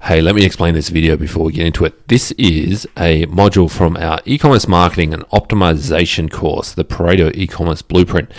Hey, let me explain this video before we get into it. This is a module from our e-commerce marketing and optimization course, the Pareto e-commerce blueprint.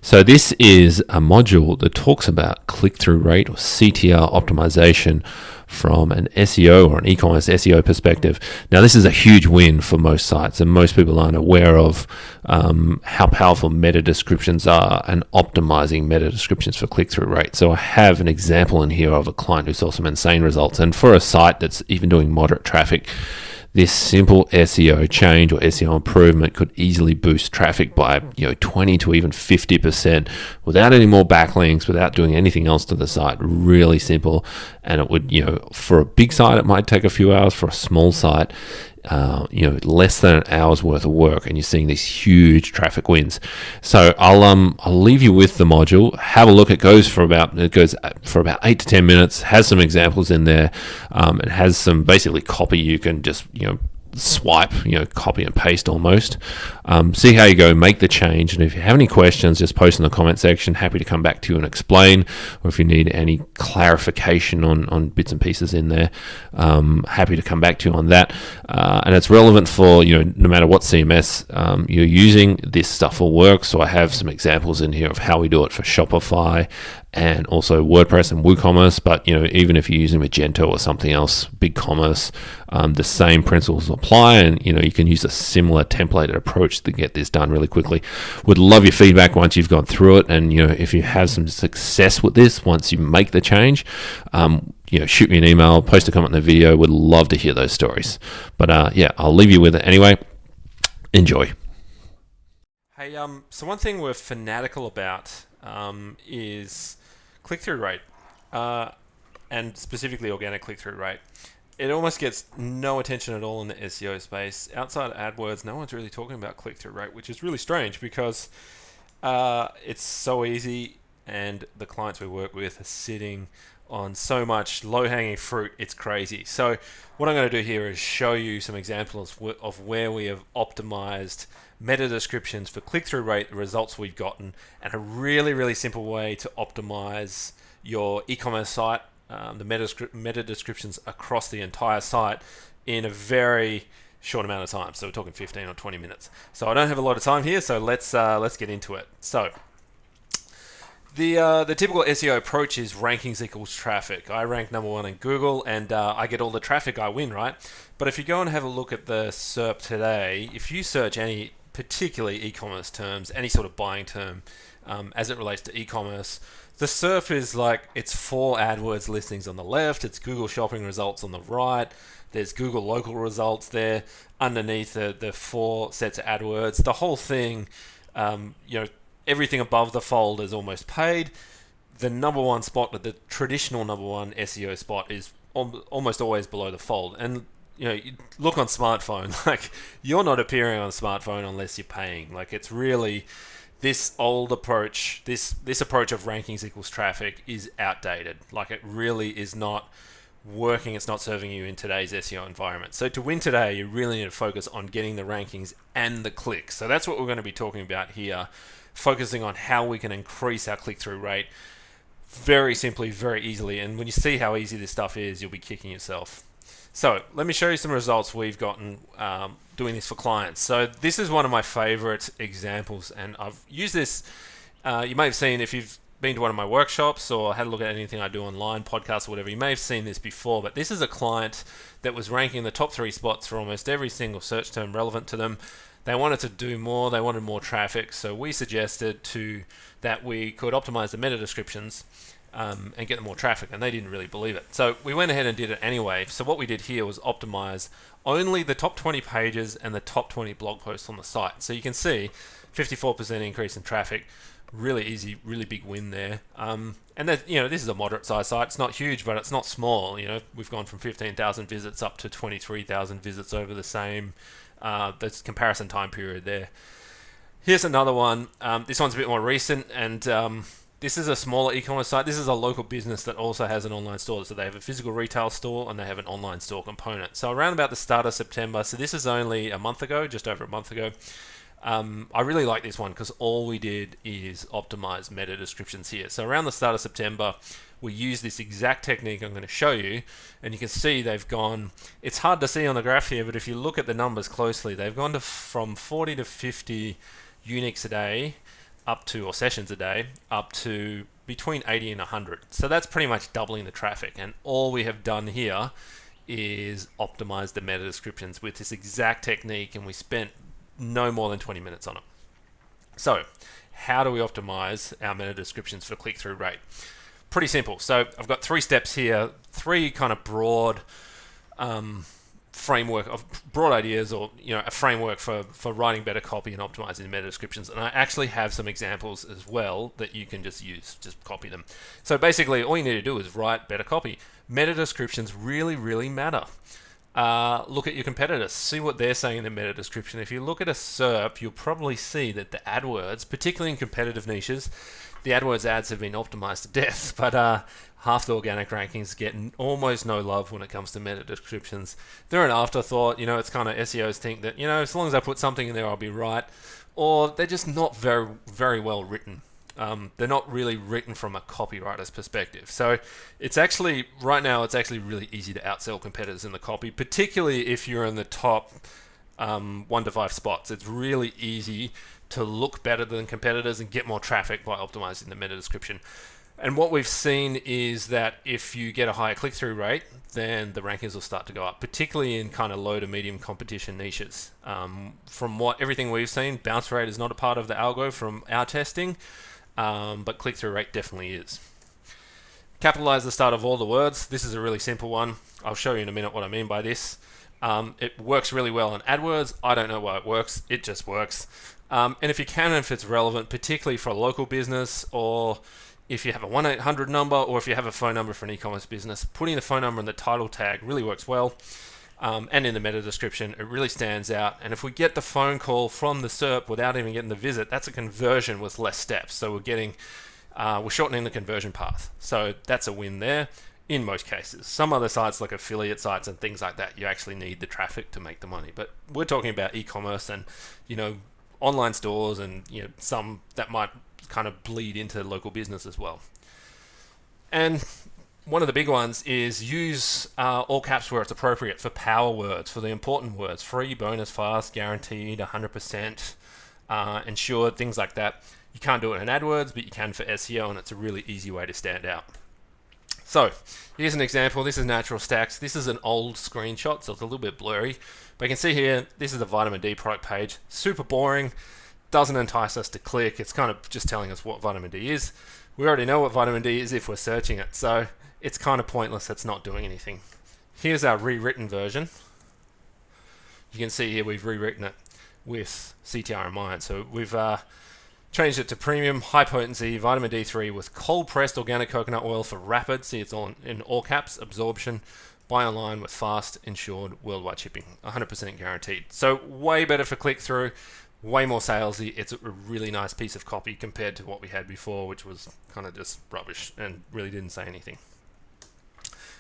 So this is a module that talks about click-through rate or CTR optimization from an SEO or an e-commerce SEO perspective. Now, this is a huge win for most sites, and most people aren't aware of how powerful meta descriptions are and optimizing meta descriptions for click-through rate. So I have an example in here of a client who saw some insane results, and for a site that's even doing moderate traffic, this simple SEO change or SEO improvement could easily boost traffic by 20 to even 50% without any more backlinks, without doing anything else to the site. Really simple, and it would, for a big site, it might take a few hours. For a small site, less than an hour's worth of work, and you're seeing these huge traffic wins. So I'll leave you with the module. Have a look. It goes for about 8 to 10 minutes. Has some examples in there. It has some basically copy you can just swipe, copy and paste almost. See how you go, make the change, and if you have any questions, just post in the comment section. Happy to come back to you and explain, or if you need any clarification on bits and pieces in there, happy to come back to you on that. And it's relevant for no matter what CMS you're using, this stuff will work. So I have some examples in here of how we do it for Shopify and also WordPress and WooCommerce. But even if you're using Magento or something else, BigCommerce, the same principles apply, and you can use a similar templated approach to get this done really quickly. Would love your feedback once you've gone through it, and if you have some success with this once you make the change, shoot me an email, post a comment in the video. Would love to hear those stories. But I'll leave you with it anyway. Enjoy. Hey, so one thing we're fanatical about is click-through rate, and specifically organic click-through rate. It almost gets no attention at all in the SEO space. Outside of AdWords, no one's really talking about click-through rate, which is really strange because it's so easy, and the clients we work with are sitting on so much low-hanging fruit, it's crazy. So what I'm going to do here is show you some examples of where we have optimized meta descriptions for click-through rate, the results we've gotten, and a really, really simple way to optimize your e-commerce site, the meta descriptions across the entire site in a very short amount of time. So we're talking 15 or 20 minutes. So I don't have a lot of time here, so let's get into it. So the typical SEO approach is rankings equals traffic. I rank number one in Google, and I get all the traffic, I win, right? But if you go and have a look at the SERP today, if you search any particularly e-commerce terms, any sort of buying term as it relates to e-commerce, the SERP is like, it's 4 AdWords listings on the left, it's Google shopping results on the right, there's Google local results there, underneath the 4 sets of AdWords. The whole thing, everything above the fold is almost paid. The number one spot, the traditional number one SEO spot, is almost always below the fold. And you look on smartphone, like, you're not appearing on a smartphone unless you're paying. Like, it's really this old approach, this approach of rankings equals traffic is outdated. Like, it really is not working. It's not serving you in today's SEO environment. So to win today, you really need to focus on getting the rankings and the clicks. So that's what we're going to be talking about here, focusing on how we can increase our click-through rate very simply, very easily. And when you see how easy this stuff is, you'll be kicking yourself. So let me show you some results we've gotten doing this for clients. So this is one of my favorite examples, and I've used this, you may have seen, if you've been to one of my workshops or had a look at anything I do online, podcasts or whatever, you may have seen this before, but this is a client that was ranking in the top 3 spots for almost every single search term relevant to them. They wanted to do more, they wanted more traffic, so we suggested that we could optimize the meta descriptions and get them more traffic, and they didn't really believe it. So we went ahead and did it anyway. So what we did here was optimize only the top 20 pages and the top 20 blog posts on the site. So you can see 54% increase in traffic, really easy, really big win there. And that, this is a moderate size site. It's not huge, but it's not small. We've gone from 15,000 visits up to 23,000 visits over the same this comparison time period there. Here's another one. This one's a bit more recent, and this is a smaller e-commerce site. This is a local business that also has an online store. So they have a physical retail store and they have an online store component. So around about the start of September, so this is only a month ago, just over a month ago, I really like this one because all we did is optimize meta descriptions here. So around the start of September, we use this exact technique I'm going to show you, and you can see they've gone, it's hard to see on the graph here, but if you look at the numbers closely, they've gone from 40 to 50 uniques a day up to, or sessions a day, up to between 80 and 100. So that's pretty much doubling the traffic, and all we have done here is optimize the meta descriptions with this exact technique, and we spent no more than 20 minutes on it. So how do we optimize our meta descriptions for click-through rate? Pretty simple. So I've got 3 steps here, 3 kind of broad framework of broad ideas, or a framework for writing better copy and optimizing the meta descriptions. And I actually have some examples as well that you can just use, just copy them. So basically all you need to do is write better copy. Meta descriptions really matter. Look at your competitors, see what they're saying in the meta description. If you look at a SERP, you'll probably see that the AdWords, particularly in competitive niches, the AdWords ads have been optimized to death, but half the organic rankings get almost no love when it comes to meta descriptions. They're an afterthought. It's kind of SEOs think that, as long as I put something in there, I'll be right. Or they're just not very well written. They're not really written from a copywriter's perspective. So right now it's actually really easy to outsell competitors in the copy, particularly if you're in the top 1 to 5 spots. It's really easy to look better than competitors and get more traffic by optimizing the meta description. And what we've seen is that if you get a higher click-through rate, then the rankings will start to go up, particularly in kind of low to medium competition niches. From everything we've seen, bounce rate is not a part of the algo from our testing, but click-through rate definitely is. Capitalize the start of all the words. This is a really simple one. I'll show you in a minute what I mean by this. It works really well in AdWords. I don't know why it works. It just works. And if you can, if it's relevant, particularly for a local business, or if you have a 1-800 number, or if you have a phone number for an e-commerce business, putting the phone number in the title tag really works well. And in the meta description, it really stands out. And if we get the phone call from the SERP without even getting the visit, that's a conversion with less steps. So we're shortening the conversion path. So that's a win there in most cases. Some other sites like affiliate sites and things like that, you actually need the traffic to make the money. But we're talking about e-commerce and, online stores, and some that might kind of bleed into local business as well. And one of the big ones is use all caps where it's appropriate for power words, for the important words: free, bonus, fast, guaranteed, 100%, insured, things like that. You can't do it in AdWords, but you can for SEO, and it's a really easy way to stand out. So here's an example. This is Natural Stacks. This is an old screenshot, so it's a little bit blurry. But you can see here, this is a vitamin D product page. Super boring. Doesn't entice us to click. It's kind of just telling us what vitamin D is. We already know what vitamin D is if we're searching it. So it's kind of pointless. It's not doing anything. Here's our rewritten version. You can see here we've rewritten it with CTR in mind. So we've changed it to premium, high potency, vitamin D3 with cold pressed organic coconut oil for rapid, see it's all in all caps, absorption, buy online with fast, insured, worldwide shipping, 100% guaranteed. So way better for click-through, way more salesy. It's a really nice piece of copy compared to what we had before, which was kind of just rubbish and really didn't say anything.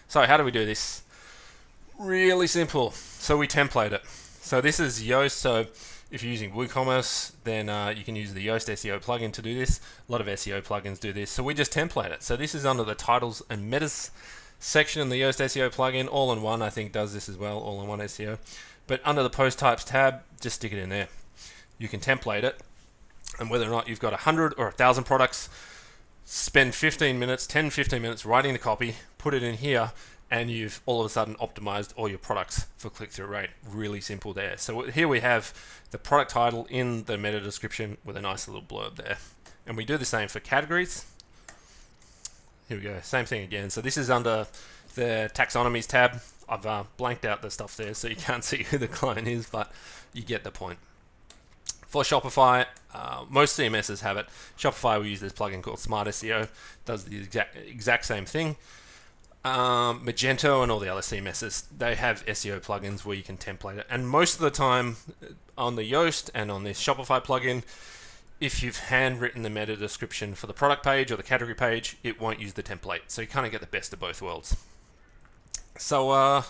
So how do we do this? Really simple. So we template it. So this is Yoast. So if you're using WooCommerce, then you can use the Yoast SEO plugin to do this. A lot of SEO plugins do this. So we just template it. So this is under the titles and metas section in the Yoast SEO plugin. All-in-One, I think, does this as well, All-in-One SEO. But under the post types tab, just stick it in there. You can template it. And whether or not you've got 100 or 1,000 products, spend 15 minutes, 10-15 minutes writing the copy, put it in here, and you've all of a sudden optimized all your products for click-through rate. Really simple there. So here we have the product title in the meta description with a nice little blurb there. And we do the same for categories. Here we go, same thing again. So this is under the taxonomies tab. I've blanked out the stuff there so you can't see who the client is, but you get the point. For Shopify, most CMSs have it. Shopify, we use this plugin called Smart SEO. Does the exact same thing. Magento and all the other CMSs, they have SEO plugins where you can template it. And most of the time on the Yoast and on this Shopify plugin, if you've handwritten the meta description for the product page or the category page, it won't use the template. So you kind of get the best of both worlds. So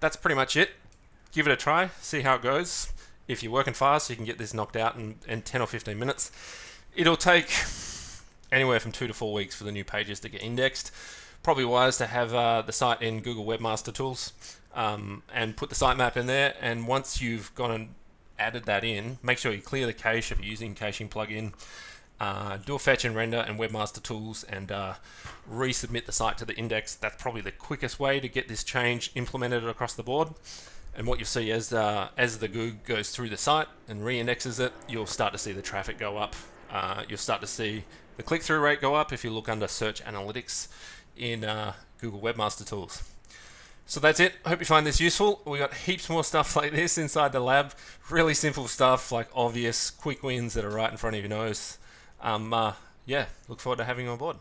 that's pretty much it. Give it a try, see how it goes. If you're working fast, you can get this knocked out in 10 or 15 minutes. It'll take anywhere from 2 to 4 weeks for the new pages to get indexed. Probably wise to have the site in Google Webmaster Tools and put the sitemap in there. And once you've gone and added that in, make sure you clear the cache if you're using caching plugin. Do a fetch and render and Webmaster Tools and resubmit the site to the index. That's probably the quickest way to get this change implemented across the board. And what you'll see as the Google goes through the site and re-indexes it, you'll start to see the traffic go up. You'll start to see the click-through rate go up if you look under Search Analytics in Google Webmaster Tools. So that's it. I hope you find this useful. We got heaps more stuff like this inside the lab. Really simple stuff, like obvious quick wins that are right in front of your nose. Yeah, look forward to having you on board.